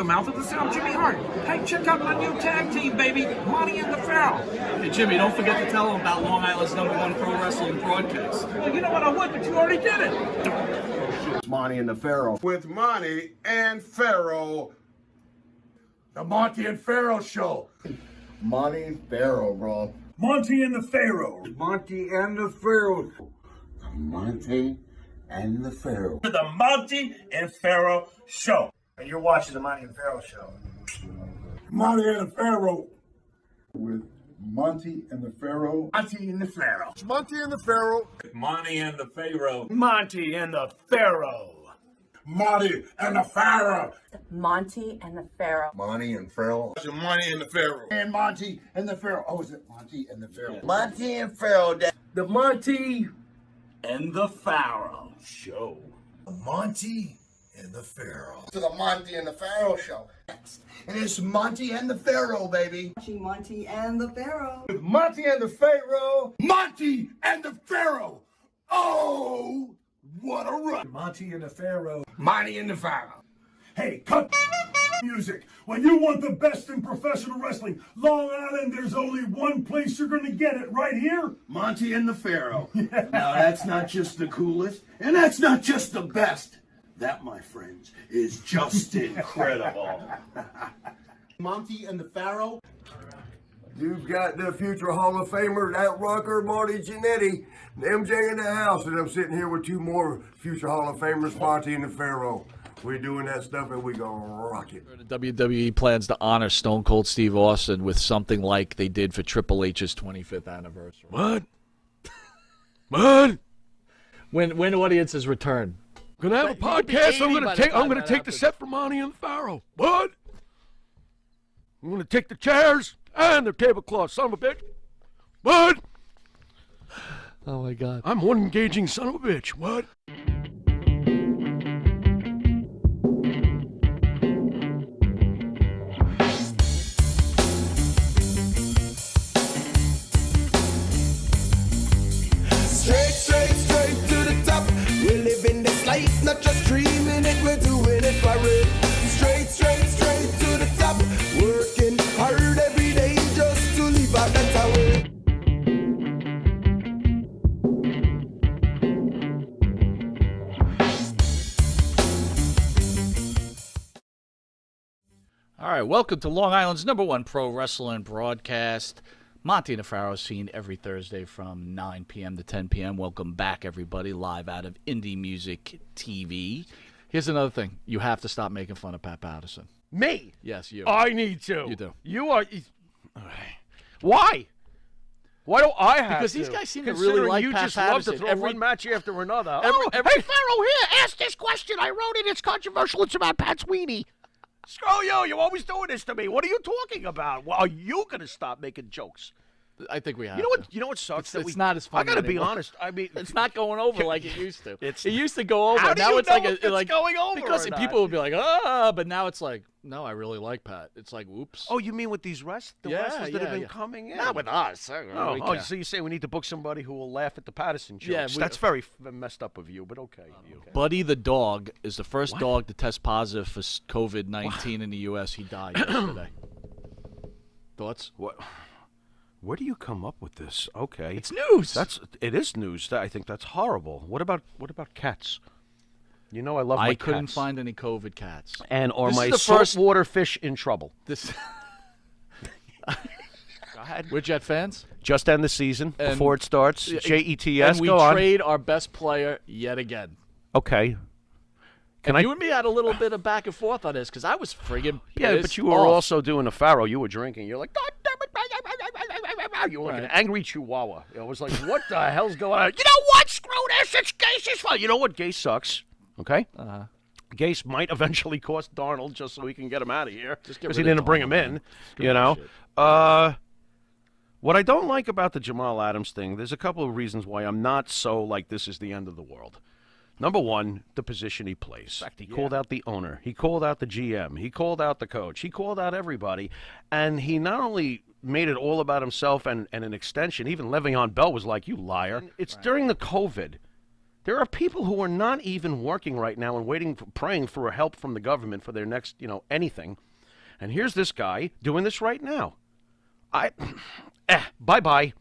mouth of the South, Jimmy Hart. Hey, check out my new tag team, baby, Monty and the Pharaoh. Hey, Jimmy, don't forget to tell them about Long Island's #1 pro wrestling broadcast. Well, you know what, I would, but you already did it. It's Monty and the Pharaoh. With Monty and Pharaoh. The Monty and Pharaoh Show. Monty and Pharaoh, bro. Monty and the Pharaoh. Monty and the Pharaoh. Monty and the Pharaoh. The Monty and Pharaoh Show. And you're watching the Monty and Pharaoh Show. Monty and the Pharaoh. With Monty and the Pharaoh. Monty and the Pharaoh. It's Monty and the Pharaoh. Monty and the Pharaoh. Monty and the Pharaoh. Monty and the Pharaoh. Monty and the Pharaoh. Monty and Pharaoh. It's Monty and the Pharaoh. And Monty and the Pharaoh. Oh, is it Monty and the Pharaoh? Yeah. Monty and Pharaoh. The Monty and the Pharaoh Show. Monty and the Pharaoh. To the Monty and the Pharaoh Show. And it's Monty and the Pharaoh, baby. Watching Monty and the Pharaoh. With Monty and the Pharaoh. Monty and the Pharaoh. Oh, what a run. Monty and the Pharaoh. Monty and the Pharaoh. Hey, cut music. When you want the best in professional wrestling, Long Island, there's only one place you're going to get it, right here. Monty and the Pharaoh. Now, that's not just the coolest, and that's not just the best. That, my friends, is just incredible. Monty and the Pharaoh. You've got the future Hall of Famer, that rocker, Marty Jannetty, and MJ in the house, and I'm sitting here with two more future Hall of Famers, Monty and the Pharaoh. We're doing that stuff, and we gonna rock it. WWE plans to honor Stone Cold Steve Austin with something like they did for Triple H's 25th anniversary. What? What? When audiences return. Gonna have a podcast. I'm gonna take the set from Monty and the Pharaoh. What? I'm gonna take the chairs and the tablecloth, son of a bitch. What? Oh my God. I'm one engaging son of a bitch. What? Straight to the top. We're living this life, not just dreaming it, we're doing it for real. Straight to the top. Working hard every day just to leave out that tower. All right, welcome to Long Island's #1 pro wrestling broadcast. Monty and the Pharaoh seen every Thursday from 9 p.m. to 10 p.m. Welcome back, everybody, live out of Indie Music TV. Here's another thing. You have to stop making fun of Pat Patterson. Me? Yes, you. I need to. You do. You are. Why? Why do I have Because to? these guys seem to really like you Pat just Patterson. love to throw one match after another. Hey, Pharaoh, here, ask this question. I wrote it. It's controversial. It's about Pat Sweeney. Screw you. You're always doing this to me. What are you talking about? Well, are you going to stop making jokes? I think we have. You know what sucks? It's not as funny. I got to be anymore. honest. I mean, it's not going over like it used to. It used to go over. How do now you it's know like if it's going over because or not? people would be like, but now it's like, no, I really like Pat. It's like, whoops. Oh, you mean with these wrestlers that have been coming in? Not with us. So you say we need to book somebody who will laugh at the Patterson jokes? Yeah, that's very messed up of you, but okay. Buddy the dog is the first dog to test positive for COVID-19 in the U.S. He died yesterday. Thoughts? What? Where do you come up with this? Okay, it's news. It is news. I think that's horrible. What about cats? You know I love my cats. I couldn't find any COVID cats. And are my saltwater fish in trouble? This. Go ahead. We're Jet fans. Just end the season before it starts. JETS. And we trade our best player yet again. Okay. You and me had a little bit of back and forth on this because I was friggin' pissed Yeah, but you were also doing a Pharaoh. You were drinking. You're like, God damn it. You were like an angry chihuahua. It was like, what the hell's going on? You know what? Screw this. It's Gase's fault. You know what? Gase sucks. Okay? Gase might eventually cost Darnold just so we can get him out of here because he didn't bring him in. You know? What I don't like about the Jamal Adams thing, there's a couple of reasons why I'm not so like this is the end of the world. Number one, the position he plays. He called out the owner. He called out the GM. He called out the coach. He called out everybody. And he not only made it all about himself and an extension, even Le'Veon Bell was like, you liar. It's during the COVID There are people who are not even working right now and praying for help from the government for their next, anything. And here's this guy doing this right now. Bye-bye.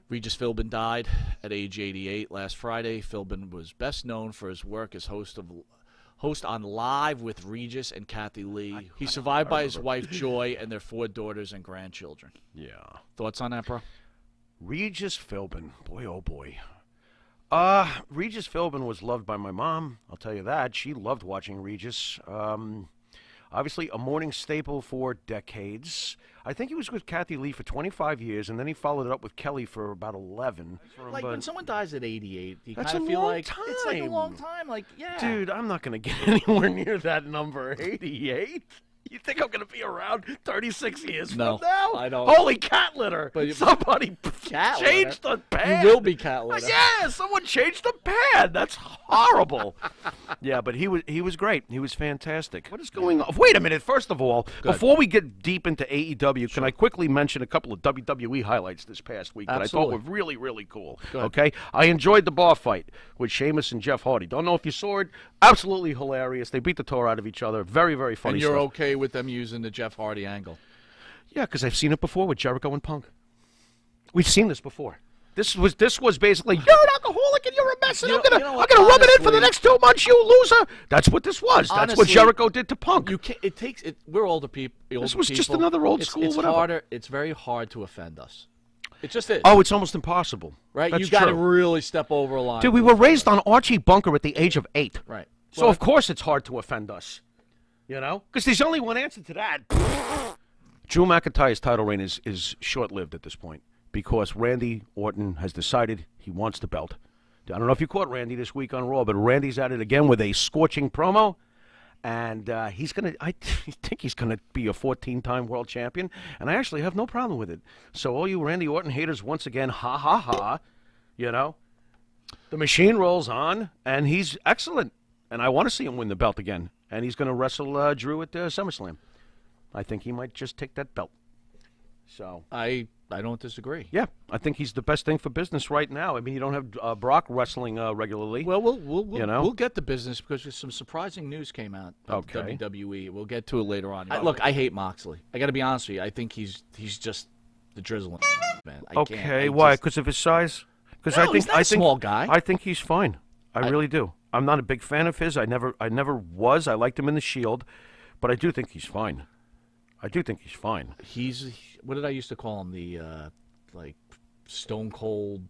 Regis Philbin died at age 88 last Friday. Philbin was best known for his work as host on Live with Regis and Kathy Lee. He's survived by his wife, Joy, and their 4 daughters and grandchildren. Yeah. Thoughts on that, bro? Regis Philbin. Boy, oh boy. Regis Philbin was loved by my mom. I'll tell you that. She loved watching Regis. Obviously, a morning staple for decades. I think he was with Kathy Lee for 25 years, and then he followed it up with Kelly for about 11. Like, when someone dies at 88, you That's kind of a feel long like time. it's like a long time. Like, yeah. Dude, I'm not going to get anywhere near that number. 88? You think I'm going to be around 36 years No, from now? I don't. Holy cat litter. But Somebody cat changed litter? the pad. You will be cat litter. Yeah, someone changed the pad. That's horrible. Yeah, but he was great. He was fantastic. What is going on? Wait a minute. First of all, before we get deep into AEW, can I quickly mention a couple of WWE highlights this past week that I thought were really, really cool? Okay? I enjoyed the bar fight with Sheamus and Jeff Hardy. Don't know if you saw it. Absolutely hilarious. They beat the tar out of each other. Very, very funny And you're stuff. okay with them using the Jeff Hardy angle? Yeah, because I've seen it before with Jericho and Punk. We've seen this before. This was basically, you're an alcoholic and you're a mess, and I'm gonna rub it in for the next 2 months, you loser. That's what this was. That's what Jericho did to Punk. We're older people. This was just another old school. It's whatever. harder. It's very hard to offend us. It just is. Oh, it's almost impossible. Right? That's You got to true. really step over a line. Dude, we were raised on Archie Bunker at the age of 8. Right. So of course it's hard to offend us. Because there's only one answer to that. Drew McIntyre's title reign is short-lived at this point because Randy Orton has decided he wants the belt. I don't know if you caught Randy this week on Raw, but Randy's at it again with a scorching promo, and I think he's gonna be a 14-time world champion, and I actually have no problem with it. So all you Randy Orton haters, once again, ha ha ha, the machine rolls on, and he's excellent, and I want to see him win the belt again, and he's gonna wrestle Drew at SummerSlam. I think he might just take that belt. So I don't disagree. Yeah, I think he's the best thing for business right now. I mean, you don't have Brock wrestling regularly. Well, we'll get to business because some surprising news came out of WWE. We'll get to it later on. Look, I hate Moxley. I got to be honest with you. I think he's just the drizzling man. Why? Because of his size? Because No, he's not a small guy. I think he's fine. I really do. I'm not a big fan of his. I never was. I liked him in the Shield, but I do think he's fine. He's what did I used to call him? The like Stone Cold,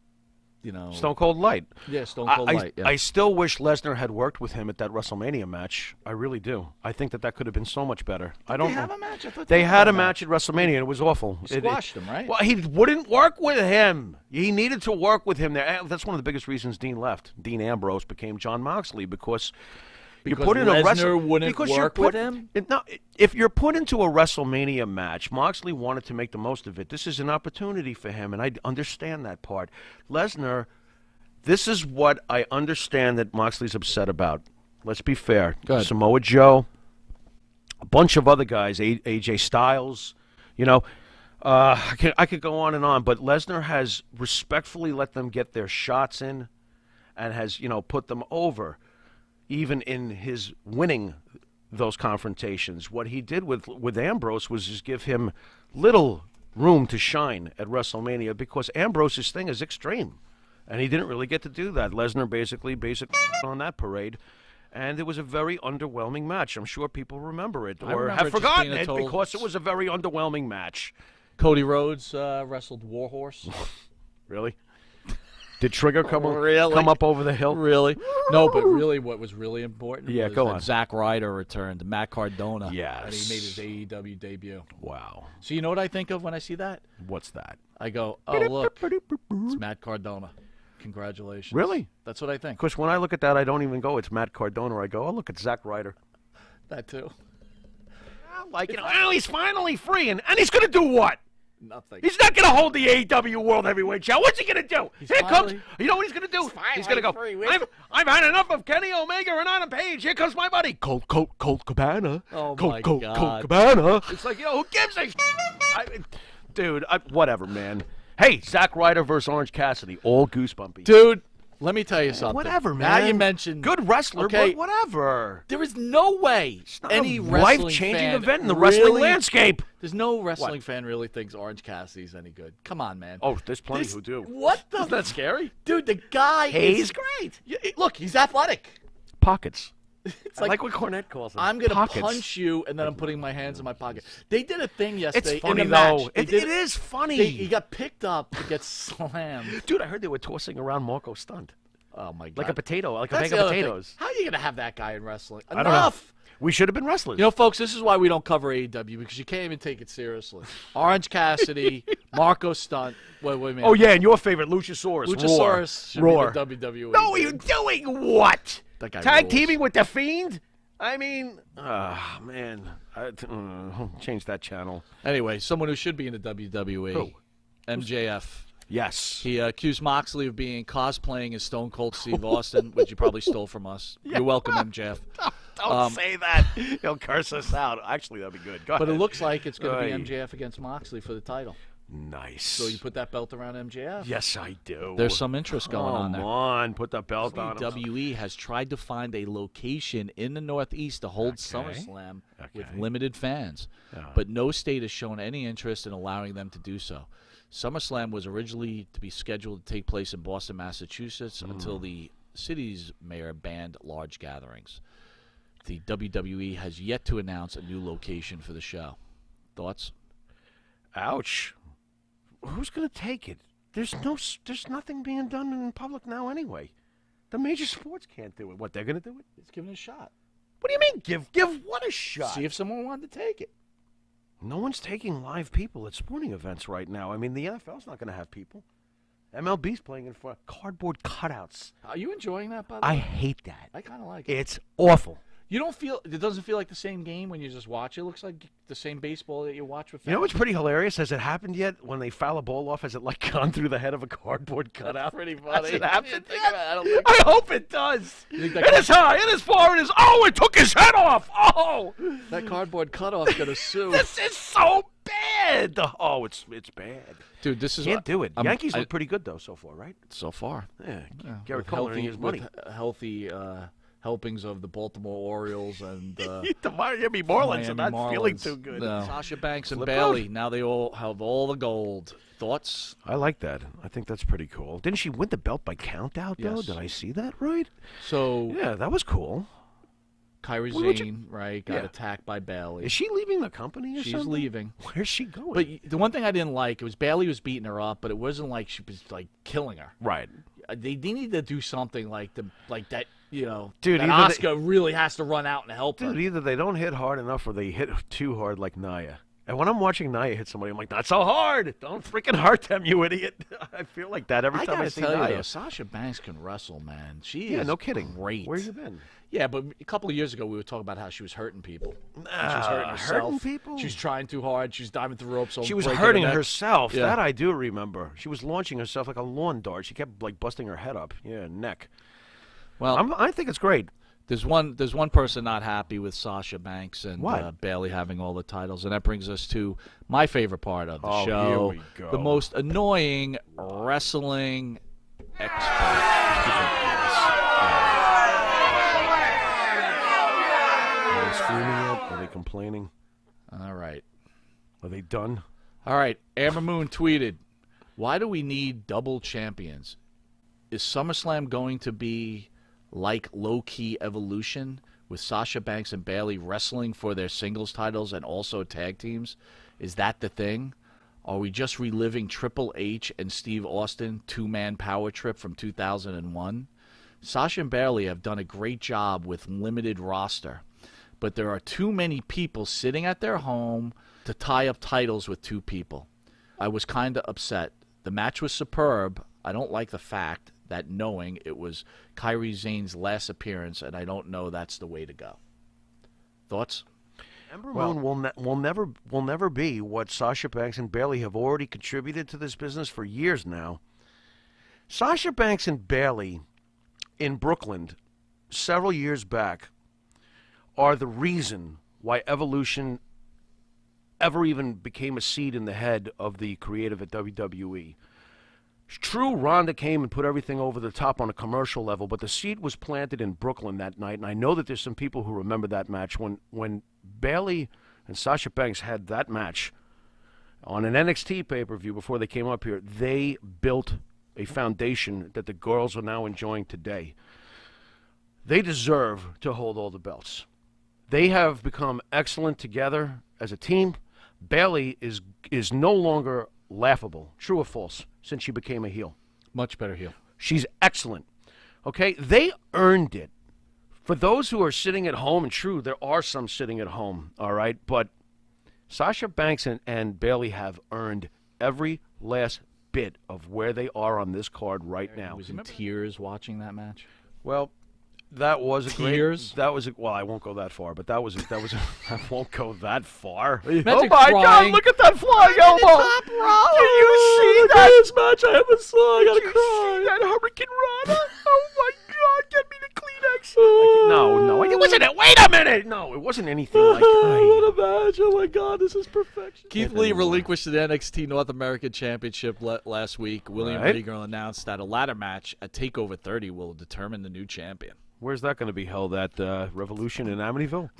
Stone Cold Light. Yeah, Stone Cold Light. Yeah. I still wish Lesnar had worked with him at that WrestleMania match. I really do. I think that could have been so much better. I don't They know. have a match. I thought They had a match at WrestleMania, and it was awful. He squashed him, right? Well, he wouldn't work with him. He needed to work with him there. That's one of the biggest reasons Dean left. Dean Ambrose became John Moxley because you put in Lesnar wouldn't work with him? If you're put into a WrestleMania match, Moxley wanted to make the most of it. This is an opportunity for him, and I understand that part. Lesnar, this is what I understand that Moxley's upset about. Let's be fair. Samoa Joe, a bunch of other guys, AJ Styles, I could go on and on, but Lesnar has respectfully let them get their shots in and has, put them over. Even in his winning those confrontations, what he did with Ambrose was just give him little room to shine at WrestleMania because Ambrose's thing is extreme, and he didn't really get to do that. Lesnar basically on that parade, and it was a very underwhelming match. I'm sure people remember it or have forgotten it because it was a very underwhelming match. Cody Rhodes wrestled Warhorse. Really? Did Trigger come up over the hill? Really? No, but really what was really important was go that on. Zack Ryder returned, Matt Cardona. Yes. And he made his AEW debut. Wow. So you know what I think of when I see that? What's that? I go, oh, look, it's Matt Cardona. Congratulations. Really? That's what I think. Because when I look at that, I don't even go, it's Matt Cardona. I go, oh, look, it's Zack Ryder. That too. He's finally free, and he's going to do what? Nothing. He's not going to hold the AEW World Heavyweight Title. What's he going to do? Finally, you know what he's going to do? He's going to go, I've had enough of Kenny Omega and Adam Page. Here comes my buddy, Colt Cabana. Oh, Colt my God. Colt Cabana. It's like, who gives a Dude, whatever, man. Hey, Zack Ryder versus Orange Cassidy. All goosebumpy. Dude, Let me tell you something. Whatever, man. Now you mentioned good wrestler, okay, but whatever. There is no way any life-changing event in the really, wrestling landscape. There's no wrestling fan really thinks Orange Cassidy's any good. Come on, man. Oh, there's plenty who do. What the? Isn't that scary? Dude, the guy He's great. Look, he's athletic. Pockets. It's I like what Cornette calls them. I'm going to Pockets. punch you, and then I'm putting my hands in my pocket. They did a thing yesterday. It's funny, in the match. though. It is funny. He got picked up to get slammed. Dude, I heard they were tossing around Marco Stunt. Oh, my God. Like a potato, like That's a bag of potatoes. How are you going to have that guy in wrestling? I don't know. We should have been wrestlers. You know, folks, this is why we don't cover AEW, because you can't even take it seriously. Orange Cassidy, Marco Stunt. Wait a minute. Oh, yeah, and your favorite, Luchasaurus. Luchasaurus should Roar. be the WWE. No, are you doing what? That guy Tag rules. teaming with The Fiend? I mean, man. Change that channel. Anyway, someone who should be in the WWE. Who? MJF. Yes. He accused Moxley of being cosplaying as Stone Cold Steve Austin, which you probably stole from us. Yeah. You're welcome, MJF. Don't say that. He'll curse us out. Actually, that'd be good. Go But ahead. it looks like it's going to Aye. be MJF against Moxley for the title. Nice. So you put that belt around MJF? Yes, I do. There's some interest going on there. Come on, put the belt on him. WWE has tried to find a location in the Northeast to hold SummerSlam with limited fans, but no state has shown any interest in allowing them to do so. SummerSlam was originally to be scheduled to take place in Boston, Massachusetts, until the city's mayor banned large gatherings. The WWE has yet to announce a new location for the show. Thoughts? Ouch. Who's going to take it? There's nothing being done in public now anyway. The major sports can't do it. What, they're going to do it? It's giving it a shot. What do you mean give what a shot? See if someone wanted to take it. No one's taking live people at sporting events right now. I mean, the NFL's not going to have people. MLB's playing in for cardboard cutouts. Are you enjoying that, by the way? I hate that. I kind of like it. It's awful. You don't feel it doesn't feel like the same game when you just watch it. It looks like the same baseball that you watch with fans. You know what's pretty hilarious? Has it happened yet? When they foul a ball off, has it like gone through the head of a cardboard cutout? Pretty funny. Has it happened? I I hope it does. You think It that is high. It is far. It is. Oh, it took his head off. Oh, that cardboard cutoff's gonna sue. this is so bad. Oh, it's bad. Dude, this is Can't do it. Yankees I- look pretty good though so far, right? so far. Yeah. Yeah, Garrett with Cole earning his money. with healthy helpings of the Baltimore Orioles and The Miami Marlins are Miami not feeling Marlins. too good. No. Sasha Banks and Flip Bailey. out. Now they all have all the gold. Thoughts? I like that. I think that's pretty cool. Didn't she win the belt by count out though? Yes. Did I see that right? So Yeah, that was cool. Kyrie What would Zane, right, got Yeah. attacked by Bailey. Is she leaving the company or She's something? leaving. Where's she going? But the one thing I didn't like, it was Bailey was beating her up, but it wasn't like she was like killing her. Right. They need to do something like that, you know. Dude, that either Asuka really has to run out and help her. Dude, either they don't hit hard enough or they hit too hard like Nia. And when I'm watching Nia hit somebody, I'm like, not so hard. Don't freaking hurt them, you idiot. I feel like that every time I gotta see tell you, Nia. though, Sasha Banks can wrestle, man. She Yeah, is no kidding. great. Where you been? Yeah, but a couple of years ago, we were talking about how she was hurting people. She was hurting herself. hurting people? She was trying too hard. She was diving through ropes. She was breaking her hurting neck. herself. Yeah. That I do remember. She was launching herself like a lawn dart. She kept like busting her head up. Yeah, neck. Well, I think it's great. there's one person not happy with Sasha Banks and What? Bailey having all the titles, and that brings us to my favorite part of the Oh, show. here we go. The most annoying wrestling expert. Are they screaming yet? Are they complaining? All right. Are they done? All right. Amber Moon tweeted, "Why do we need double champions? Is SummerSlam going to be like low-key Evolution with Sasha Banks and Bailey wrestling for their singles titles and also tag teams? Is that the thing? Are we just reliving Triple H and Steve Austin two-man power trip from 2001? Sasha and Bailey have done a great job with limited roster, but there are too many people sitting at their home to tie up titles with two people. I was kind of upset. The match was superb. I don't like the fact that knowing it was Kyrie Zane's last appearance, and I don't know that's the way to go." Thoughts? Ember Moon will never be what Sasha Banks and Bailey have already contributed to this business for years now. Sasha Banks and Bailey in Brooklyn several years back are the reason why Evolution ever even became a seed in the head of the creative at WWE. True, Ronda came and put everything over the top on a commercial level, but the seed was planted in Brooklyn that night, and I know that there's some people who remember that match. When Bayley and Sasha Banks had that match on an NXT pay-per-view before they came up here, they built a foundation that the girls are now enjoying today. They deserve to hold all the belts. They have become excellent together as a team. Bayley is no longer laughable, true or false, since she became a heel. Much better heel. She's excellent. Okay? They earned it. For those who are sitting at home, and true, there are some sitting at home, all right? But Sasha Banks and Bayley have earned every last bit of where they are on this card right now. I was in tears watching that match. Well, that was a Tears? well, I won't go that far, but that was I won't go that far. Imagine oh my crying. God! Look at that flying elbow! Top row. Can you see Look that? at this match I haven't saw. I gotta Did you cry. see that Hurricane Rana? Oh my God! Get me the Kleenex. No, it wasn't. Wait a minute! No, it wasn't anything like that. What a match! Oh my God, this is perfection. Keith Lee relinquished the NXT North American Championship last week. William Regal announced that a ladder match at TakeOver 30 will determine the new champion. Where's that going to be held at? Revolution in Amityville?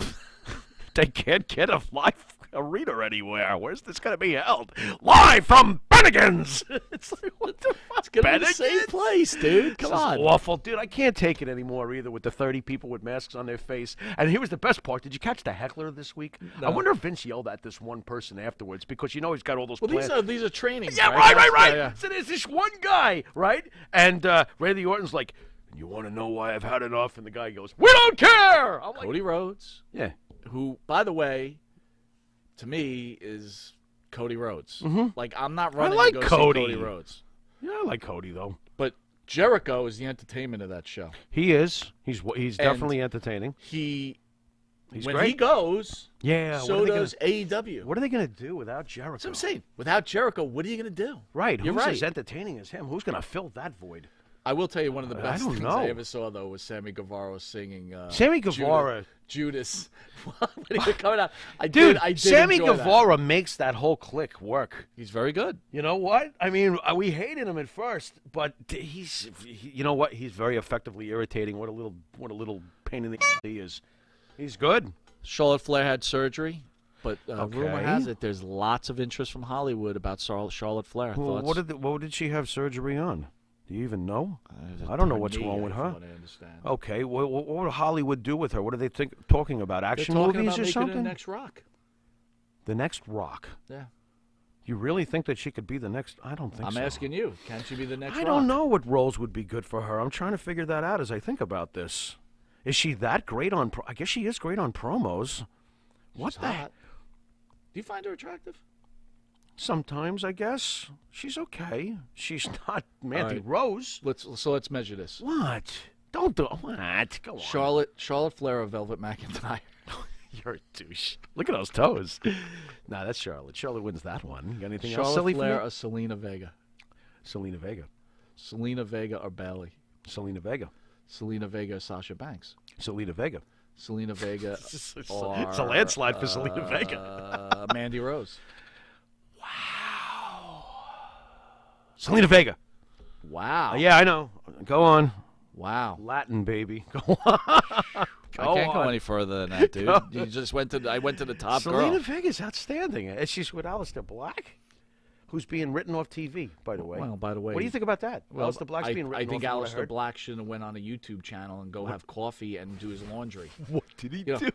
They can't get a live arena anywhere. Where's this going to be held? Live from Bennigan's! It's like, what the fuck? It's going to be the same place, dude. Come on. This is awful. Dude, I can't take it anymore either with the 30 people with masks on their face. And here was the best part. Did you catch the heckler this week? No. I wonder if Vince yelled at this one person afterwards because, he's got all those plans. These are trainings. Yeah, right. Yeah. So there's this one guy, right? And Randy Orton's like, you want to know why I've had enough? And the guy goes, we don't care! I'm like, Cody Rhodes. Yeah. Who, by the way, to me, is Cody Rhodes. Like, I'm not running like to go Cody. see Cody Rhodes. Yeah, I like Cody, though. But Jericho is the entertainment of that show. He is. He's definitely entertaining. He's when great. he goes, Yeah. so does AEW. What are they going to do without Jericho? That's what I'm saying. Without Jericho, what are you going to do? Right. You're Who's right. as entertaining as him? Who's going to fill that void? I will tell you one of the I best don't things know. I ever saw, though, was Sammy Guevara singing Sammy Guevara. Judas. When he was coming out. I Dude, did Sammy enjoy Guevara makes that whole clique work. He's very good. You know what? I mean, we hated him at first, but you know what? He's very effectively irritating. What a little pain in the he is. He's good. Charlotte Flair had surgery, but rumor Okay. has it there's lots of interest from Hollywood about Charlotte Flair. Well, Thoughts? what did she have surgery on? Do you even know? I don't know what's wrong with her. What I understand. Okay, what would Hollywood do with her? What are they talking about? Action They're talking movies about or making something? her the next Rock. The next Rock. Yeah. You really think that she could be the next? I don't think so. I'm asking you. Can she be the next I Rock? don't know what roles would be good for her. I'm trying to figure that out as I think about this. Is she that great on? I guess she is great on promos. What She's the? hot. Do you find her attractive? Sometimes I guess she's okay. She's not Mandy right. Rose. Let's measure this. What? Don't do what? Go on. Charlotte Flair or Velvet McIntyre? You're a douche. Look at those toes. Nah, that's Charlotte. Charlotte wins that one. You got anything else Charlotte silly Flair for me? or Selena Vega? Selena Vega. Selena Vega or Bayley? Selena Vega. Selena Vega or Sasha Banks? Selena Vega. Selena Vega It's or a landslide for Selena Vega. Mandy Rose. Selena Vega. Wow. Yeah, I know. Go on. Wow. Latin, baby. Go on. I can't go any further than that, dude. You just I went to the top Selena girl. Vega's outstanding. And she's with Aleister Black, who's being written off TV, by the way. Well, by the way. What do you think about that? Well, Aleister Black's being written I think off. Aleister Black should have went on a YouTube channel and go have coffee and do his laundry. What did he You know, do?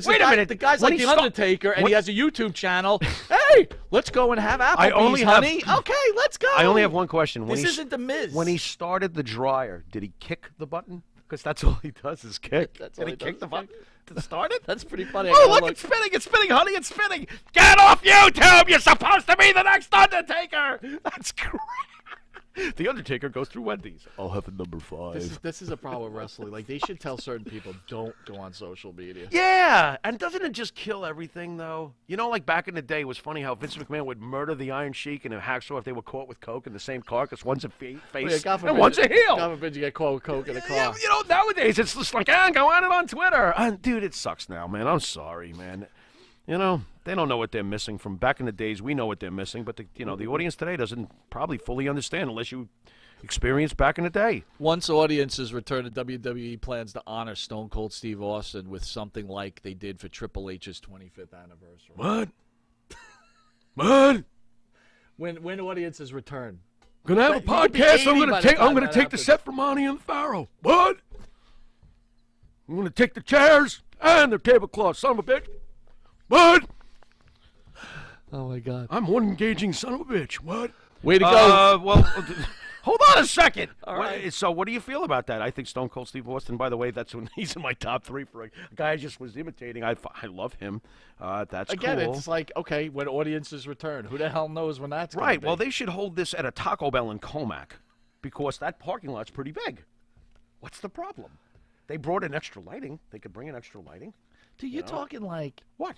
Wait a minute. The guy's When like he the Undertaker, and when- he has a YouTube channel. Hey, let's go and have Applebee's, honey. Okay, let's go. I only have one question. This isn't The Miz. When he started the dryer, did he kick the button? Because that's all he does is kick. That's Did all he he kick does the is button kick. to start it? That's pretty funny. Oh, look, it's spinning. It's spinning, honey. It's spinning. Get off YouTube. You're supposed to be the next Undertaker. That's great. The Undertaker goes through Wendy's. I'll have a number 5. This is a problem with wrestling. Like, they should tell certain people, don't go on social media. Yeah, and doesn't it just kill everything, though? You know, like back in the day, it was funny how Vince McMahon would murder the Iron Sheik and a Hacksaw if they were caught with coke in the same car, because one's a face God forbid and one's a heel. God forbid you get caught with coke in a car. Yeah, you know, nowadays it's just like, go on it on Twitter. Dude, it sucks now, man. I'm sorry, man. You know, they don't know what they're missing from back in the days. We know what they're missing, but the audience today doesn't probably fully understand unless you experience back in the day. Once audiences return to WWE plans to honor Stone Cold Steve Austin with something like they did for Triple H's 25th anniversary. What? What? When audiences return. Gonna have a podcast. I'm gonna take the set from Monty and the Pharaoh. What? I'm gonna take the chairs and the tablecloth. Son of a bitch. What? Oh my God. I'm one engaging son of a bitch. What? Way to go. Well, hold on a second. All right. So, what do you feel about that? I think Stone Cold Steve Austin. By the way, he's in my top 3 for a guy I just was imitating. I love him. That's Again, cool. it's like, okay, when audiences return, who the hell knows when that's Right. gonna Well, be? they should hold this at a Taco Bell in Comac because that parking lot's pretty big. What's the problem? They brought in extra lighting. They could bring in extra lighting. Dude, you're talking like what?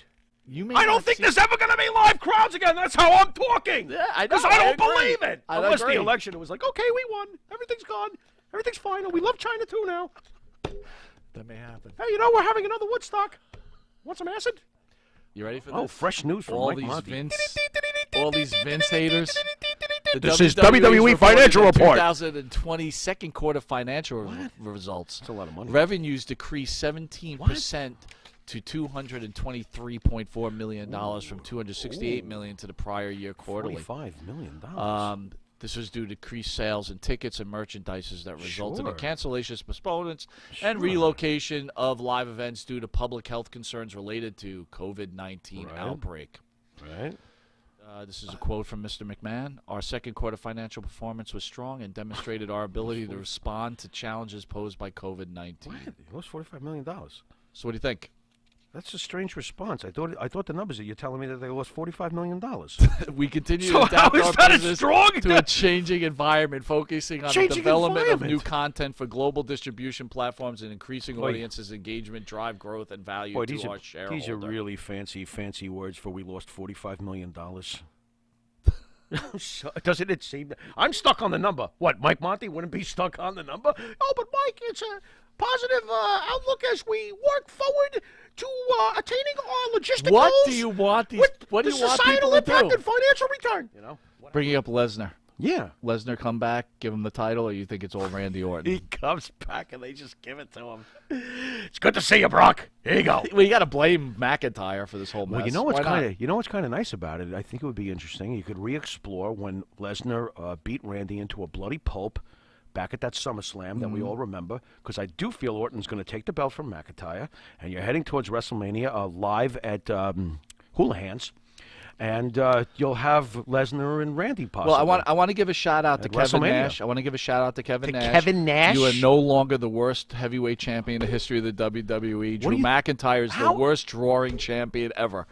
You may I don't not think see- there's ever going to be live crowds again. That's how I'm talking. Yeah, I know. Because I don't agree. believe it. I Unless agree. the election, it was like, okay, we won. Everything's gone. Everything's fine. And we love China too now. That may happen. Hey, we're having another Woodstock. Want some acid? You ready for this? Oh, fresh news from all Mike these Monty. all these Vince haters. The This is WWE's WWE reported Financial the Report. 2020 second quarter financial results. That's a lot of money. Revenues decreased 17% to $223.4 million from $268 million to the prior year quarterly. $45 million. This was due to decreased sales in tickets and merchandises that resulted in Sure. cancellations, postponements, and relocation of live events due to public health concerns related to COVID-19 outbreak. Right. This is a quote from Mr. McMahon. Our second quarter financial performance was strong and demonstrated our ability to respond to challenges posed by COVID-19. What? He lost $45 million. So what do you think? That's a strange response. I thought the numbers that you're telling me that they lost $45 million. We continue So to adapt how is our that a business strong- to a changing environment, focusing on the Changing development of environment. new content for global distribution platforms and increasing Boy. audiences' engagement, drive growth, and value Boy, to our shareholder. these are really fancy words for we lost $45 million. So, doesn't it seem? I'm stuck on the number. What, Mike Monty wouldn't be stuck on the number? Oh, but Mike, it's a positive outlook as we work forward to attaining our logistical What goals do you want these? with What do the you want societal people to impact do? and financial return. Bringing up Lesnar. Yeah. Lesnar come back, give him the title, or you think it's all Randy Orton? He comes back and they just give it to him. It's good to see you, Brock. Here you go. Well, you got to blame McIntyre for this whole mess. Well, you know what's Why not? kind of nice about it. I think it would be interesting. You could re-explore when Lesnar beat Randy into a bloody pulp back at that SummerSlam that we all remember. Because I do feel Orton's going to take the belt from McIntyre, and you're heading towards WrestleMania live at Houlihan's. And you'll have Lesnar and Randy possibly. Well, I want to give a shout out to At Kevin WrestleMania. Nash. I want to give a shout out to Kevin Nash. Kevin Nash? You are no longer the worst heavyweight champion in the history of the WWE. Drew McIntyre is the worst drawing champion ever.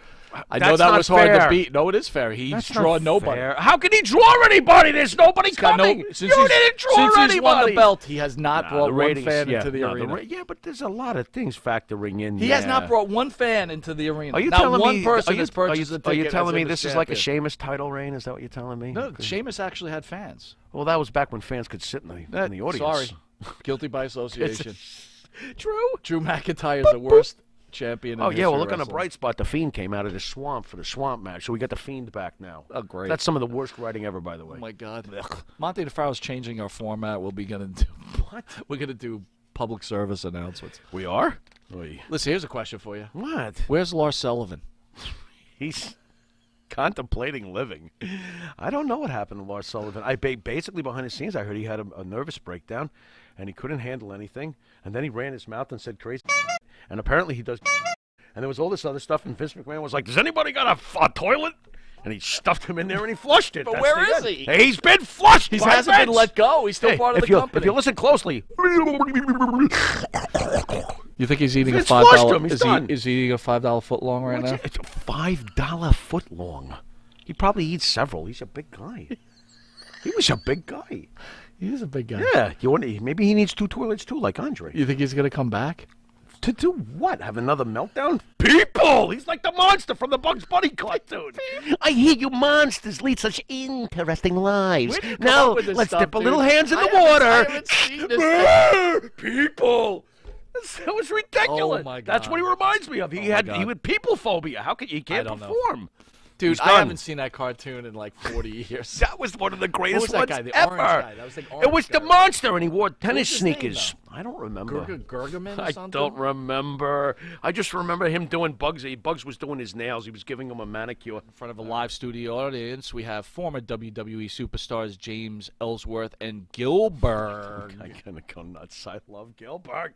I know That's that not was hard to fair. beat. No, it is fair. He's That's drawn not nobody. fair. How can he draw anybody? There's nobody coming. You didn't draw since anybody. he's won the belt, he has not Nah, brought the one ratings, fan yeah, into the no, arena. yeah, but there's a lot of things factoring in. He has not brought one fan into the arena. Are you not telling one me? person are you, has purchased a are ticket. you telling as me him this as is like a champion. Sheamus title reign? Is that what you're telling me? No, Sheamus actually had fans. Well, that was back when fans could sit in the audience. Sorry, guilty by association. True. Drew McIntyre is the worst champion. Oh in yeah, well history look on a wrestling. bright spot. The Fiend came out of the swamp for the swamp match, so we got the Fiend back now. Oh great. That's some of the worst writing ever, by the way. Oh my God. Monte DeFaro's changing our format. We'll be gonna do what? We're gonna do public service announcements. We are. Oy. Listen, here's a question for you. What? Where's Lars Sullivan? He's contemplating living. I don't know what happened to Lars Sullivan. Basically behind the scenes, I heard he had a nervous breakdown, and he couldn't handle anything. And then he ran his mouth and said crazy. And apparently he does. And there was all this other stuff, and Vince McMahon was like, "Does anybody got a toilet?" And he stuffed him in there and he flushed it. But That's where the is end. he? Hey, he's been flushed. He by hasn't been Vince. let go. He's still Hey, part of if the you, company. If you listen closely, You think he's eating Vince a flushed $5? him. He's done. Is he eating a $5 foot long right now? It's a $5 foot long. He probably eats several. He's a big guy. He was a big guy. He is a big guy. Yeah. Maybe he needs 2 toilets too, like Andre. You think he's gonna come back? To do what? Have another meltdown? People! He's like the monster from the Bugs Bunny cartoon. I hear you monsters lead such interesting lives. Where'd you come Now, up with this let's stuff, dip a dude? little hands in the I water. haven't seen this. People! That was ridiculous. Oh, my That's what he God. reminds me of. He my had God. people phobia. How could you can't don't know. perform? Dude, He's I done. haven't seen that cartoon in like 40 years. That was one of the greatest was that ones guy? The ever. orange guy. That was like it orange was guy, the right? monster, and he wore tennis his name, sneakers. I don't remember. Gurgaman or I something? don't remember. I just remember him doing Bugsy. Bugs was doing his nails. He was giving him a manicure. In front of a live studio audience, we have former WWE superstars James Ellsworth and Gilbert. I'm gonna go nuts. I love Gilbert.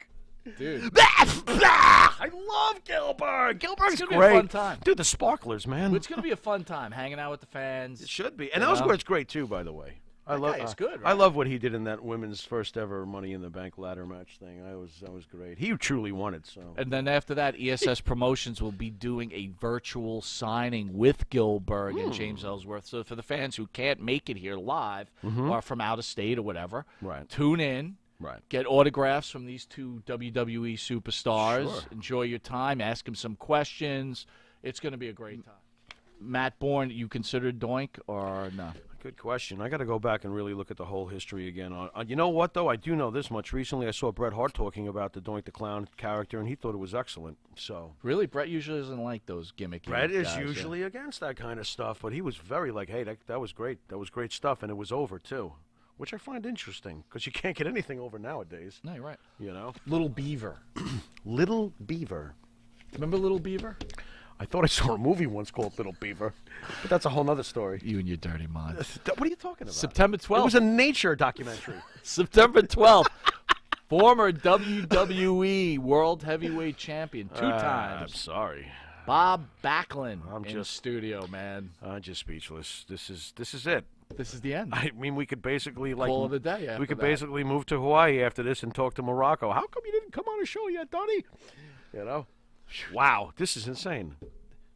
Dude. I love Gilbert. Gilbert's It's gonna be great. a fun time. Dude, the sparklers, man. It's going to be a fun time hanging out with the fans. It should be. And You know? Ellsworth's great too, by the way. That guy is good, I right? love what he did in that women's first ever Money in the Bank ladder match thing. That was great. He truly won it. So. And then after that, ESS Promotions will be doing a virtual signing with Gilbert and James Ellsworth. So for the fans who can't make it here live or from out of state or whatever, Right. tune in. Right. Get autographs from these two WWE superstars. Sure. Enjoy your time. Ask them some questions. It's going to be a great time. Matt Bourne, you consider Doink or no? Good question. I got to go back and really look at the whole history again. You know what, though? I do know this much. Recently, I saw Bret Hart talking about the Doink the Clown character, and he thought it was excellent. So Really? Brett usually doesn't like those gimmicky Bret is guys, yeah. usually against that kind of stuff, but he was very like, hey, that was great. That was great stuff, and it was over, too, which I find interesting because you can't get anything over nowadays. No, you're right. You know? Little Beaver. Little Beaver. Remember Little Beaver? I thought I saw a movie once called Little Beaver, but that's a whole other story. You and your dirty mind. What are you talking about? September 12th. It was a nature documentary. September 12th. Former WWE World Heavyweight Champion two I'm times. sorry. Bob Backlund I'm in just- studio, man. I'm just speechless. This is it. This is the end. I mean, we could basically Call of the day after we could that. basically move to Hawaii after this and talk to Morocco. How come you didn't come on a show yet, Donnie? You know, wow, this is insane.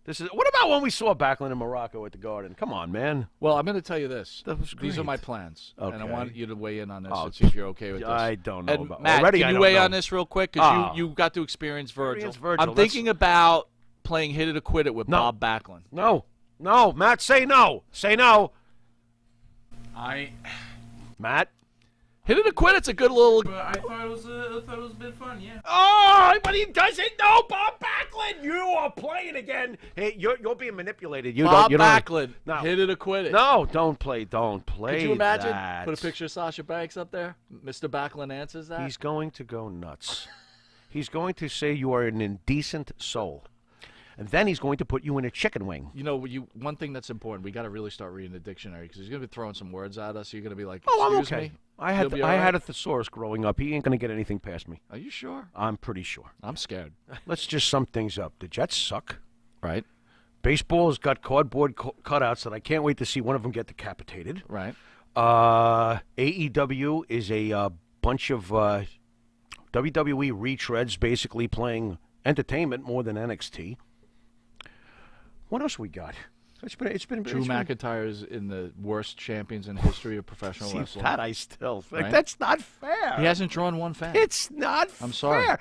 This is. What about when we saw Backlund in Morocco at the Garden? Come on, man. Well, I'm going to tell you this. That was These are great. my plans, and I Okay. want you to weigh in on this Oh, and see if you're okay with this. I don't know And about Matt, already. can I you don't weigh know. on this real quick? Because you got to experience Virgil. Virgil. I'm Let's- thinking about playing Hit It or Quit It with No. Bob Backlund. No, Matt, say no. Say no, Matt. Hit It or Quit It's a good little. But I thought it was a bit fun, yeah. Oh, but he doesn't know Bob Backlund. You are playing again. Hey, you're being manipulated. Bob you don't. Backlund. No. Hit It or Quit It. No, don't play. Could you imagine? that. Put a picture of Sasha Banks up there. Mr. Backlund answers that. He's going to go nuts. He's going to say you are an indecent soul. And then he's going to put you in a chicken wing. You know, one thing that's important. We got to really start reading the dictionary because he's going to be throwing some words at us. You're going to be like, Oh, I'm "Excuse okay. me." I You'll had be I all had right? a thesaurus growing up. He ain't going to get anything past me. Are you sure? I'm pretty sure. I'm scared. Let's just sum things up. The Jets suck. Right. Baseball's got cardboard cutouts that I can't wait to see one of them get decapitated. Right. AEW is a bunch of WWE retreads basically playing entertainment more than NXT. What else we got? It's been Drew McIntyre's in the worst champions in history of professional See, wrestling. that I still think Right? that's not fair. He hasn't drawn one fan. It's not I'm sorry. fair.